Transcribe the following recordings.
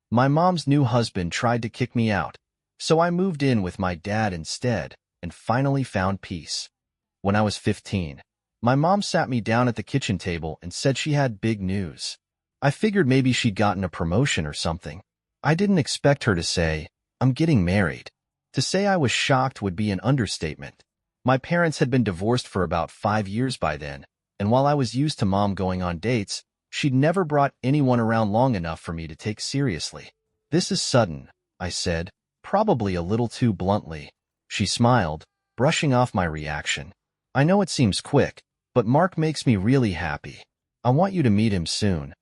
My mom's new husband tried to kick me out, so I moved in with my dad instead and finally found peace. When I was 15, my mom sat me down at the kitchen table and said she had big news. I figured maybe she'd gotten a promotion or something. I didn't expect her to say, "I'm getting married." To say I was shocked would be an understatement. My parents had been divorced for about 5 years by then, and while I was used to mom going on dates, she'd never brought anyone around long enough for me to take seriously. "This is sudden," I said, probably a little too bluntly. She smiled, brushing off my reaction. "I know it seems quick, but Mark makes me really happy. I want you to meet him soon."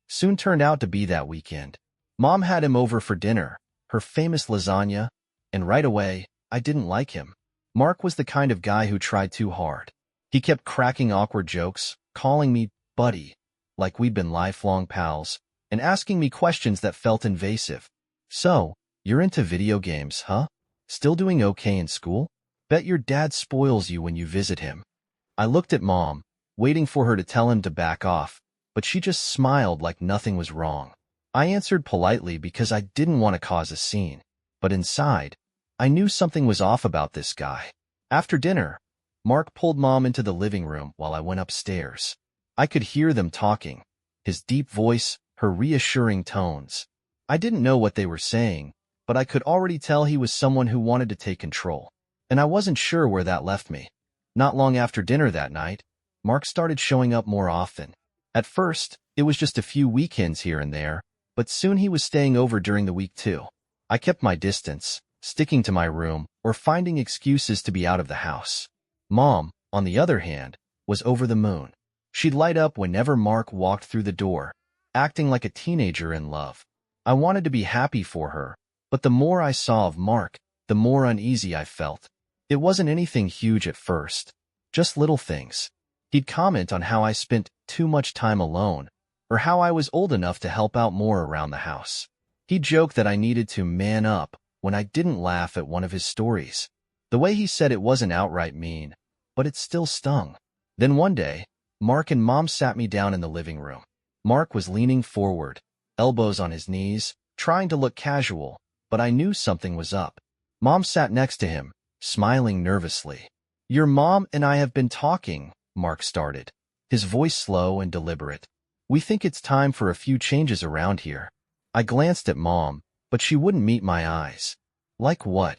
Soon turned out to be that weekend. Mom had him over for dinner, her famous lasagna, and right away, I didn't like him. Mark was the kind of guy who tried too hard. He kept cracking awkward jokes, calling me buddy, like we'd been lifelong pals, and asking me questions that felt invasive. "So, you're into video games, huh? Still doing okay in school? Bet your dad spoils you when you visit him." I looked at Mom, waiting for her to tell him to back off, but she just smiled like nothing was wrong. I answered politely because I didn't want to cause a scene, but inside, I knew something was off about this guy. After dinner, Mark pulled Mom into the living room while I went upstairs. I could hear them talking, his deep voice, her reassuring tones. I didn't know what they were saying, but I could already tell he was someone who wanted to take control, and I wasn't sure where that left me. Not long after dinner that night, Mark started showing up more often. At first, it was just a few weekends here and there, but soon he was staying over during the week too. I kept my distance, sticking to my room or finding excuses to be out of the house. Mom, on the other hand, was over the moon. She'd light up whenever Mark walked through the door, acting like a teenager in love. I wanted to be happy for her, but the more I saw of Mark, the more uneasy I felt. It wasn't anything huge at first, just little things. He'd comment on how I spent too much time alone, or how I was old enough to help out more around the house. He'd joke that I needed to man up when I didn't laugh at one of his stories. The way he said it wasn't outright mean, but it still stung. Then one day, Mark and Mom sat me down in the living room. Mark was leaning forward, elbows on his knees, trying to look casual, but I knew something was up. Mom sat next to him, smiling nervously. "Your mom and I have been talking," Mark started, his voice slow and deliberate. "We think it's time for a few changes around here." I glanced at Mom, but she wouldn't meet my eyes. "Like what?"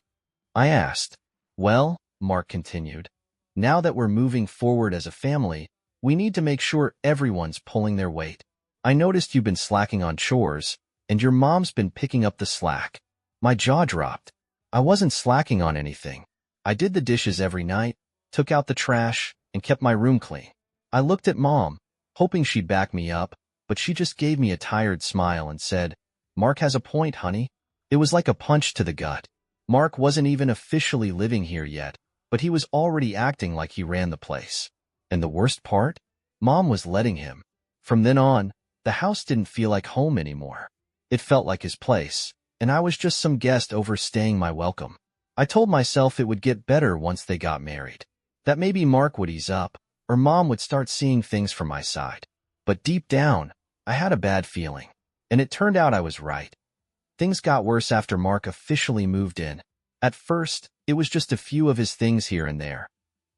I asked. "Well," Mark continued, "now that we're moving forward as a family, we need to make sure everyone's pulling their weight. I noticed you've been slacking on chores, and your mom's been picking up the slack." My jaw dropped. I wasn't slacking on anything. I did the dishes every night, took out the trash, and kept my room clean. I looked at Mom, hoping she'd back me up, but she just gave me a tired smile and said, "Mark has a point, honey." It was like a punch to the gut. Mark wasn't even officially living here yet, but he was already acting like he ran the place. And the worst part? Mom was letting him. From then on, the house didn't feel like home anymore. It felt like his place, and I was just some guest overstaying my welcome. I told myself it would get better once they got married, that maybe Mark would ease up, or Mom would start seeing things from my side. But deep down, I had a bad feeling, and it turned out I was right. Things got worse after Mark officially moved in. At first, it was just a few of his things here and there.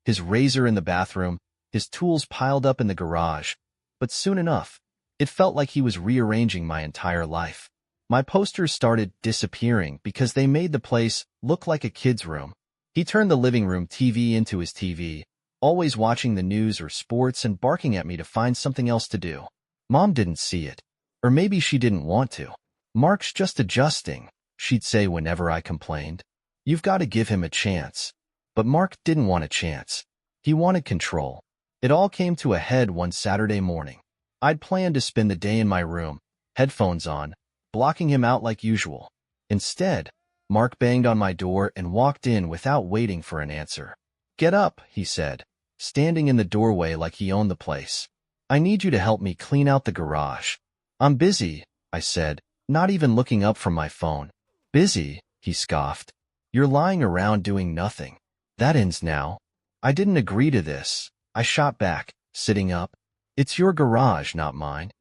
His razor in the bathroom, his tools piled up in the garage. But soon enough, it felt like he was rearranging my entire life. My posters started disappearing because they made the place look like a kid's room. He turned the living room TV into his TV, always watching the news or sports and barking at me to find something else to do. Mom didn't see it. Or maybe she didn't want to. "Mark's just adjusting," she'd say whenever I complained. "You've got to give him a chance." But Mark didn't want a chance. He wanted control. It all came to a head one Saturday morning. I'd planned to spend the day in my room, headphones on, blocking him out like usual. Instead, Mark banged on my door and walked in without waiting for an answer. "Get up," he said, standing in the doorway like he owned the place. "I need you to help me clean out the garage." "I'm busy," I said, not even looking up from my phone. "Busy?" he scoffed. "You're lying around doing nothing. That ends now." I didn't agree to this. I shot back, sitting up. "It's your garage, not mine."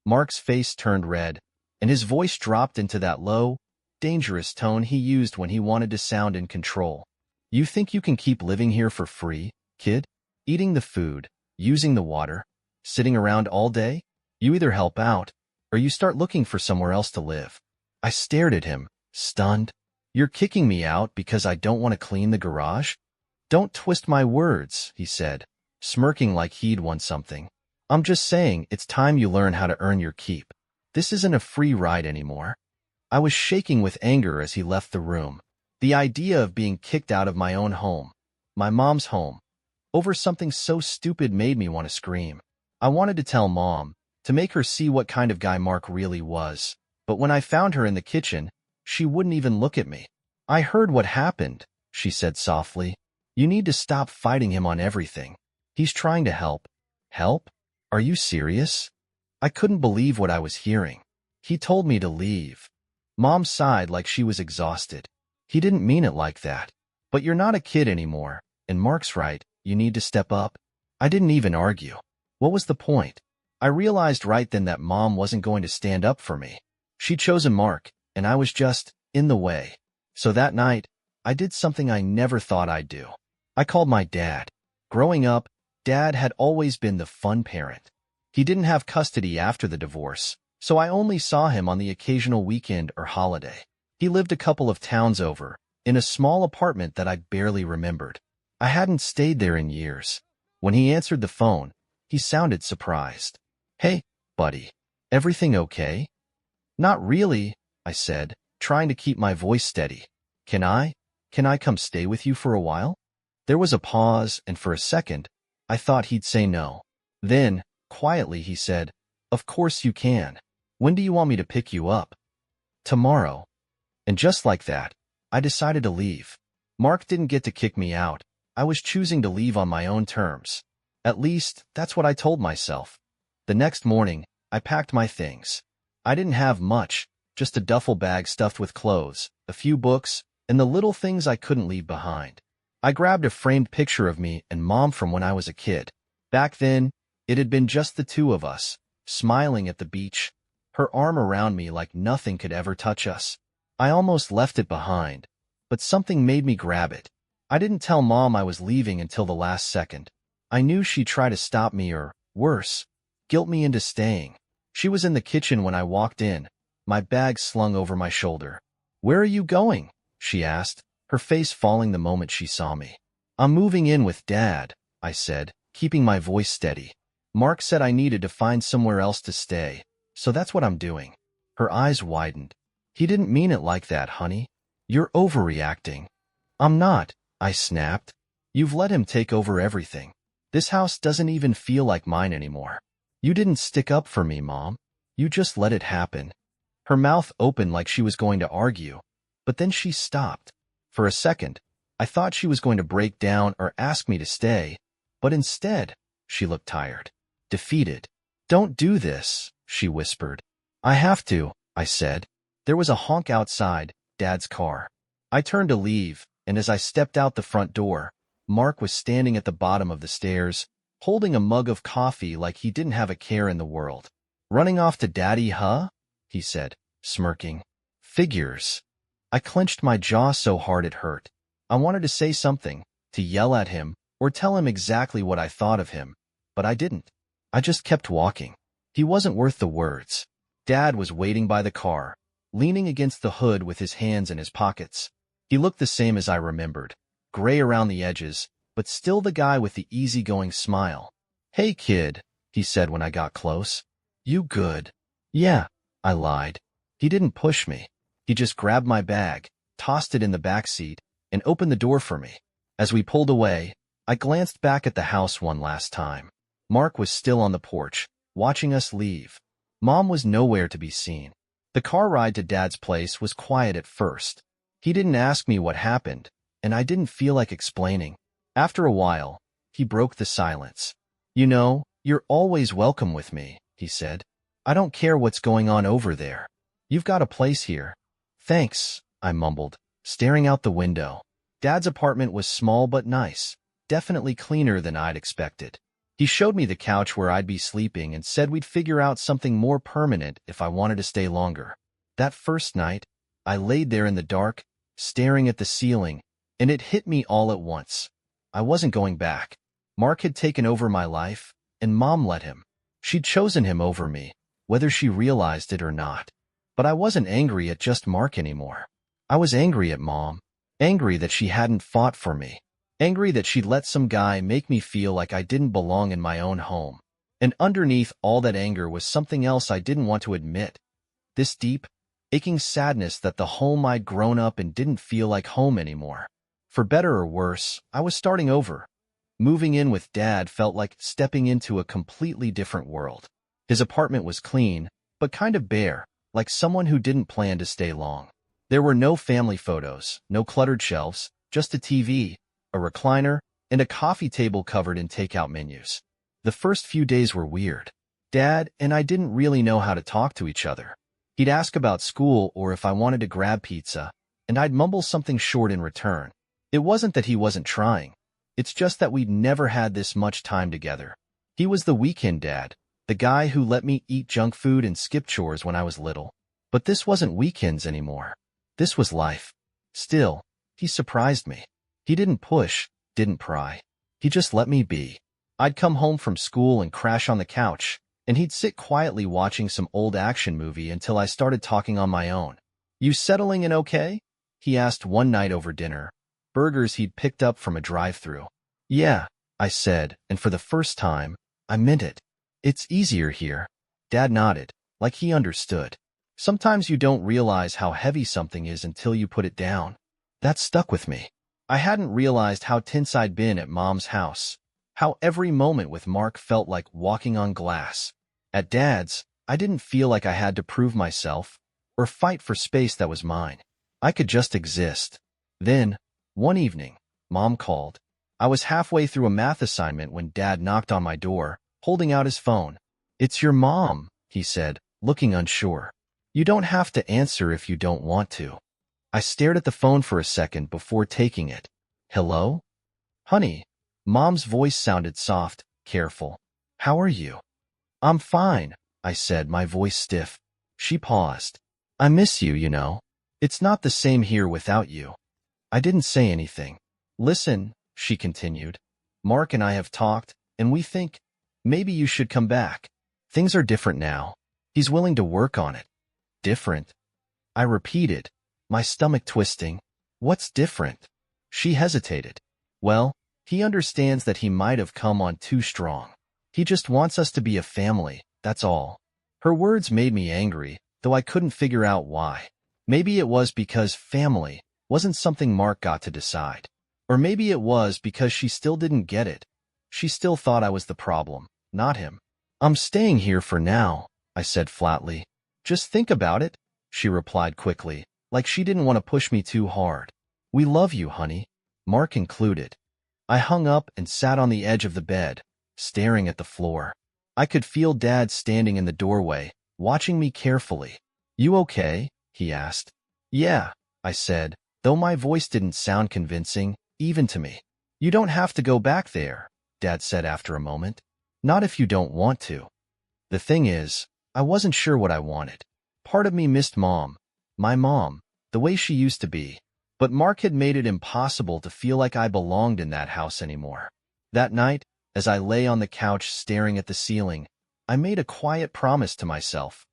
Mark's face turned red. and his voice dropped into that low, dangerous tone he used when he wanted to sound in control. You think you can keep living here for free, kid? Eating the food, using the water, sitting around all day? You either help out, or you start looking for somewhere else to live. I stared at him, stunned. You're kicking me out because I don't want to clean the garage? Don't twist my words, he said, smirking like he'd won something. I'm just saying it's time you learn how to earn your keep. This isn't a free ride anymore. I was shaking with anger as he left the room. The idea of being kicked out of my own home, my mom's home, over something so stupid made me want to scream. I wanted to tell Mom, to make her see what kind of guy Mark really was. But when I found her in the kitchen, she wouldn't even look at me. I heard what happened, she said softly. You need to stop fighting him on everything. He's trying to help. Help? Are you serious? I couldn't believe what I was hearing. He told me to leave. Mom sighed like she was exhausted. He didn't mean it like that. But you're not a kid anymore, and Mark's right, you need to step up. I didn't even argue. What was the point? I realized right then that Mom wasn't going to stand up for me. She'd chosen Mark, and I was just in the way. So that night, I did something I never thought I'd do. I called my dad. Growing up, Dad had always been the fun parent. He didn't have custody after the divorce, so I only saw him on the occasional weekend or holiday. He lived a couple of towns over, in a small apartment that I barely remembered. I hadn't stayed there in years. When he answered the phone, he sounded surprised. Hey, buddy, everything okay? Not really, I said, trying to keep my voice steady. Can I come stay with you for a while? There was a pause, and for a second, I thought he'd say no. Then, quietly, he said, Of course you can. When do you want me to pick you up? Tomorrow. And just like that, I decided to leave. Mark didn't get to kick me out. I was choosing to leave on my own terms. At least, that's what I told myself. The next morning, I packed my things. I didn't have much, just a duffel bag stuffed with clothes, a few books, and the little things I couldn't leave behind. I grabbed a framed picture of me and Mom from when I was a kid. Back then, it had been just the two of us, smiling at the beach, her arm around me like nothing could ever touch us. I almost left it behind, but something made me grab it. I didn't tell Mom I was leaving until the last second. I knew she'd try to stop me or, worse, guilt me into staying. She was in the kitchen when I walked in, my bag slung over my shoulder. Where are you going? She asked, her face falling the moment she saw me. I'm moving in with Dad, I said, keeping my voice steady. Mark said I needed to find somewhere else to stay, so that's what I'm doing. Her eyes widened. He didn't mean it like that, honey. You're overreacting. I'm not, I snapped. You've let him take over everything. This house doesn't even feel like mine anymore. You didn't stick up for me, Mom. You just let it happen. Her mouth opened like she was going to argue, but then she stopped. For a second, I thought she was going to break down or ask me to stay, but instead, she looked tired, defeated. Don't do this, she whispered. I have to, I said. There was a honk outside, Dad's car. I turned to leave, and as I stepped out the front door, Mark was standing at the bottom of the stairs, holding a mug of coffee like he didn't have a care in the world. Running off to Daddy, huh? He said, smirking. Figures. I clenched my jaw so hard it hurt. I wanted to say something, to yell at him, or tell him exactly what I thought of him, but I didn't. I just kept walking. He wasn't worth the words. Dad was waiting by the car, leaning against the hood with his hands in his pockets. He looked the same as I remembered, gray around the edges, but still the guy with the easygoing smile. Hey, kid, he said when I got close. You good? Yeah, I lied. He didn't push me. He just grabbed my bag, tossed it in the back seat, and opened the door for me. As we pulled away, I glanced back at the house one last time. Mark was still on the porch, watching us leave. Mom was nowhere to be seen. The car ride to Dad's place was quiet at first. He didn't ask me what happened, and I didn't feel like explaining. After a while, he broke the silence. You know, you're always welcome with me, he said. I don't care what's going on over there. You've got a place here. Thanks, I mumbled, staring out the window. Dad's apartment was small but nice, definitely cleaner than I'd expected. He showed me the couch where I'd be sleeping and said we'd figure out something more permanent if I wanted to stay longer. That first night, I laid there in the dark, staring at the ceiling, and it hit me all at once. I wasn't going back. Mark had taken over my life, and Mom let him. She'd chosen him over me, whether she realized it or not. But I wasn't angry at just Mark anymore. I was angry at Mom. Angry that she hadn't fought for me. Angry that she'd let some guy make me feel like I didn't belong in my own home. And underneath all that anger was something else I didn't want to admit. This deep, aching sadness that the home I'd grown up in didn't feel like home anymore. For better or worse, I was starting over. Moving in with Dad felt like stepping into a completely different world. His apartment was clean, but kind of bare, like someone who didn't plan to stay long. There were no family photos, no cluttered shelves, just a TV, a recliner, and a coffee table covered in takeout menus. The first few days were weird. Dad and I didn't really know how to talk to each other. He'd ask about school or if I wanted to grab pizza, and I'd mumble something short in return. It wasn't that he wasn't trying. It's just that we'd never had this much time together. He was the weekend dad, the guy who let me eat junk food and skip chores when I was little. But this wasn't weekends anymore. This was life. Still, he surprised me. He didn't push, didn't pry. He just let me be. I'd come home from school and crash on the couch, and he'd sit quietly watching some old action movie until I started talking on my own. "You settling in okay?" he asked one night over dinner. Burgers he'd picked up from a drive-thru. "Yeah," I said, and for the first time, I meant it. "It's easier here." Dad nodded, like he understood. Sometimes you don't realize how heavy something is until you put it down. That stuck with me. I hadn't realized how tense I'd been at Mom's house, how every moment with Mark felt like walking on glass. At Dad's, I didn't feel like I had to prove myself or fight for space that was mine. I could just exist. Then, one evening, Mom called. I was halfway through a math assignment when Dad knocked on my door, holding out his phone. "It's your mom," he said, looking unsure. "You don't have to answer if you don't want to." I stared at the phone for a second before taking it. "Hello? Honey." Mom's voice sounded soft, careful. "How are you?" "I'm fine," I said, my voice stiff. She paused. "I miss you, you know. It's not the same here without you." I didn't say anything. "Listen," she continued. "Mark and I have talked, and we think maybe you should come back. Things are different now. He's willing to work on it." "Different?" I repeated, my stomach twisting. "What's different?" She hesitated. "Well, he understands that he might have come on too strong. He just wants us to be a family, that's all." Her words made me angry, though I couldn't figure out why. Maybe it was because family wasn't something Mark got to decide. Or maybe it was because she still didn't get it. She still thought I was the problem, not him. "I'm staying here for now," I said flatly. "Just think about it," she replied quickly, like she didn't want to push me too hard. "We love you, honey," Mark included. I hung up and sat on the edge of the bed, staring at the floor. I could feel Dad standing in the doorway, watching me carefully. "You okay?" he asked. "Yeah," I said, though my voice didn't sound convincing, even to me. "You don't have to go back there," Dad said after a moment. "Not if you don't want to." The thing is, I wasn't sure what I wanted. Part of me missed Mom, my mom, the way she used to be. But Mark had made it impossible to feel like I belonged in that house anymore. That night, as I lay on the couch staring at the ceiling, I made a quiet promise to myself.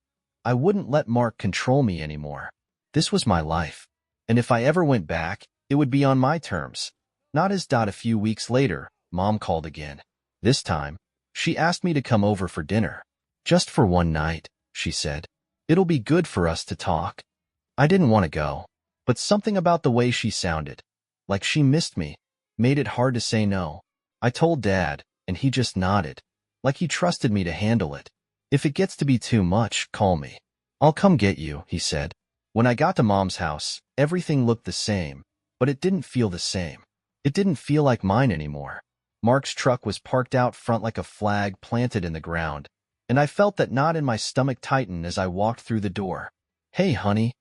I wouldn't let Mark control me anymore. This was my life. And if I ever went back, it would be on my terms. Not as. A few weeks later, Mom called again. This time, she asked me to come over for dinner. "Just for one night," she said. "It'll be good for us to talk." I didn't want to go, but something about the way she sounded, like she missed me, made it hard to say no. I told Dad, and he just nodded, like he trusted me to handle it. "If it gets to be too much, call me. I'll come get you," he said. When I got to Mom's house, everything looked the same, but it didn't feel the same. It didn't feel like mine anymore. Mark's truck was parked out front like a flag planted in the ground, and I felt that knot in my stomach tighten as I walked through the door. "Hey, honey."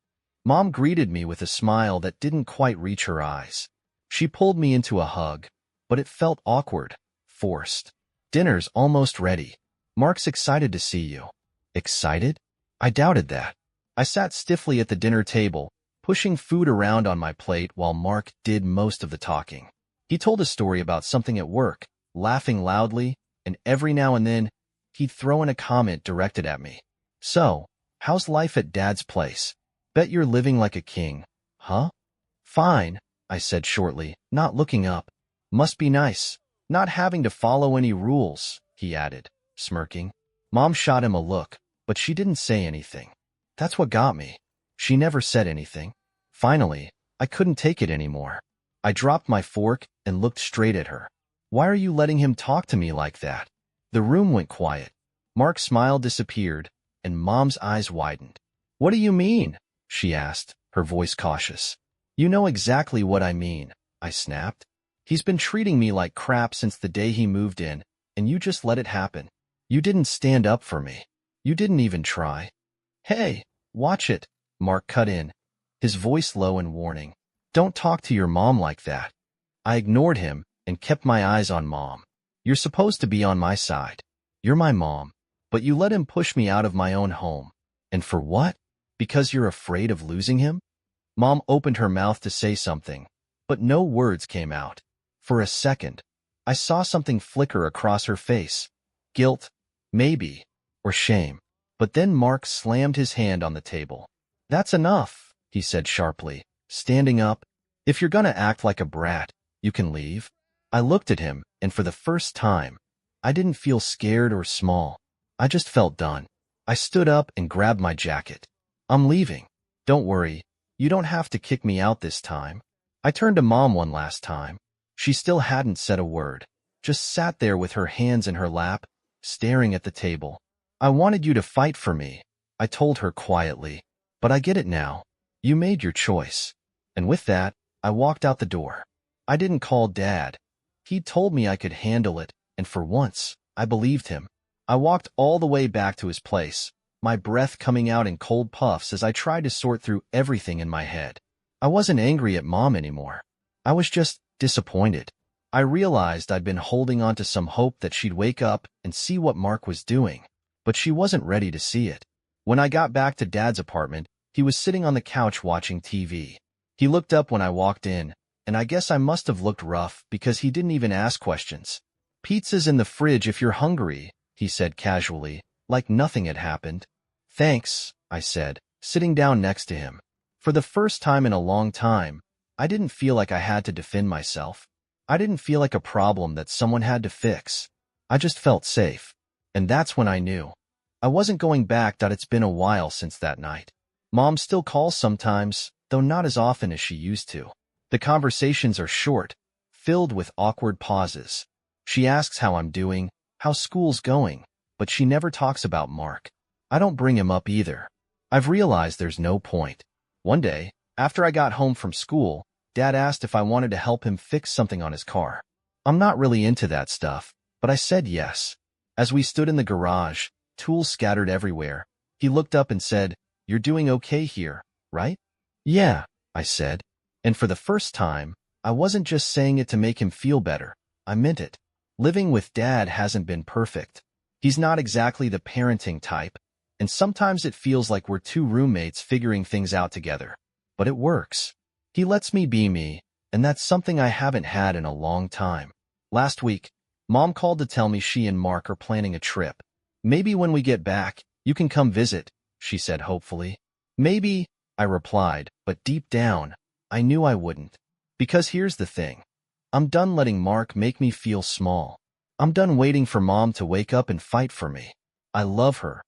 Mom greeted me with a smile that didn't quite reach her eyes. She pulled me into a hug, but it felt awkward, forced. "Dinner's almost ready. Mark's excited to see you." Excited? I doubted that. I sat stiffly at the dinner table, pushing food around on my plate while Mark did most of the talking. He told a story about something at work, laughing loudly, and every now and then, he'd throw in a comment directed at me. So, how's life at Dad's place? Bet you're living like a king, huh? Fine, I said shortly, not looking up. Must be nice, not having to follow any rules, he added, smirking. Mom shot him a look, but she didn't say anything. That's what got me. She never said anything. Finally, I couldn't take it anymore. I dropped my fork and looked straight at her. Why are you letting him talk to me like that? The room went quiet. Mark's smile disappeared, and Mom's eyes widened. What do you mean? She asked, her voice cautious. You know exactly what I mean, I snapped. He's been treating me like crap since the day he moved in, and you just let it happen. You didn't stand up for me. You didn't even try. Hey, watch it, Mark cut in, his voice low and warning. Don't talk to your mom like that. I ignored him and kept my eyes on Mom. You're supposed to be on my side. You're my mom, but you let him push me out of my own home. And for what? Because you're afraid of losing him? Mom opened her mouth to say something, but no words came out. For a second, I saw something flicker across her face. Guilt, maybe, or shame. But then Mark slammed his hand on the table. That's enough, he said sharply, standing up. If you're gonna act like a brat, you can leave. I looked at him, and for the first time, I didn't feel scared or small. I just felt done. I stood up and grabbed my jacket. I'm leaving. Don't worry, you don't have to kick me out this time. I turned to Mom one last time. She still hadn't said a word, just sat there with her hands in her lap, staring at the table. I wanted you to fight for me, I told her quietly, but I get it now. You made your choice. And with that, I walked out the door. I didn't call Dad. He'd told me I could handle it, and for once, I believed him. I walked all the way back to his place, my breath coming out in cold puffs as I tried to sort through everything in my head. I wasn't angry at Mom anymore. I was just disappointed. I realized I'd been holding on to some hope that she'd wake up and see what Mark was doing, but she wasn't ready to see it. When I got back to Dad's apartment, he was sitting on the couch watching TV. He looked up when I walked in, and I guess I must have looked rough because he didn't even ask questions. Pizza's in the fridge if you're hungry, he said casually, like nothing had happened. Thanks, I said, sitting down next to him. For the first time in a long time, I didn't feel like I had to defend myself. I didn't feel like a problem that someone had to fix. I just felt safe. And that's when I knew. I wasn't going back. It's been a while since that night. Mom still calls sometimes, though not as often as she used to. The conversations are short, filled with awkward pauses. She asks how I'm doing, how school's going, but she never talks about Mark. I don't bring him up either. I've realized there's no point. One day, after I got home from school, Dad asked if I wanted to help him fix something on his car. I'm not really into that stuff, but I said yes. As we stood in the garage, tools scattered everywhere, he looked up and said, "You're doing okay here, right?" "Yeah," I said. And for the first time, I wasn't just saying it to make him feel better. I meant it. Living with Dad hasn't been perfect. He's not exactly the parenting type, and sometimes it feels like we're two roommates figuring things out together. But it works. He lets me be me, and that's something I haven't had in a long time. Last week, Mom called to tell me she and Mark are planning a trip. "Maybe when we get back, you can come visit," she said hopefully. "Maybe," I replied, but deep down, I knew I wouldn't. Because here's the thing. I'm done letting Mark make me feel small. I'm done waiting for Mom to wake up and fight for me. I love her.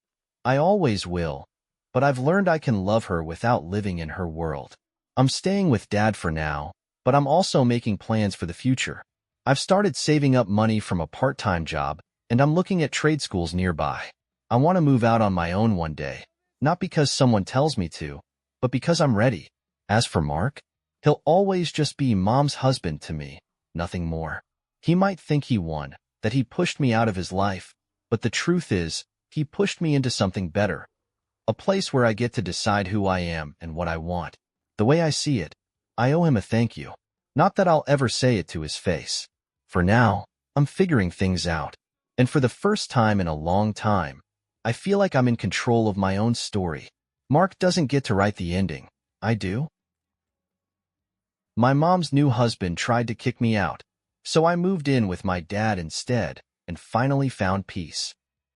I always will. But I've learned I can love her without living in her world. I'm staying with Dad for now, but I'm also making plans for the future. I've started saving up money from a part-time job, and I'm looking at trade schools nearby. I want to move out on my own one day, not because someone tells me to, but because I'm ready. As for Mark, he'll always just be Mom's husband to me, nothing more. He might think he won, that he pushed me out of his life, but the truth is, he pushed me into something better. A place where I get to decide who I am and what I want. The way I see it, I owe him a thank you. Not that I'll ever say it to his face. For now, I'm figuring things out. And for the first time in a long time, I feel like I'm in control of my own story. Mark doesn't get to write the ending. I do. My mom's new husband tried to kick me out, so I moved in with my dad instead and finally found peace.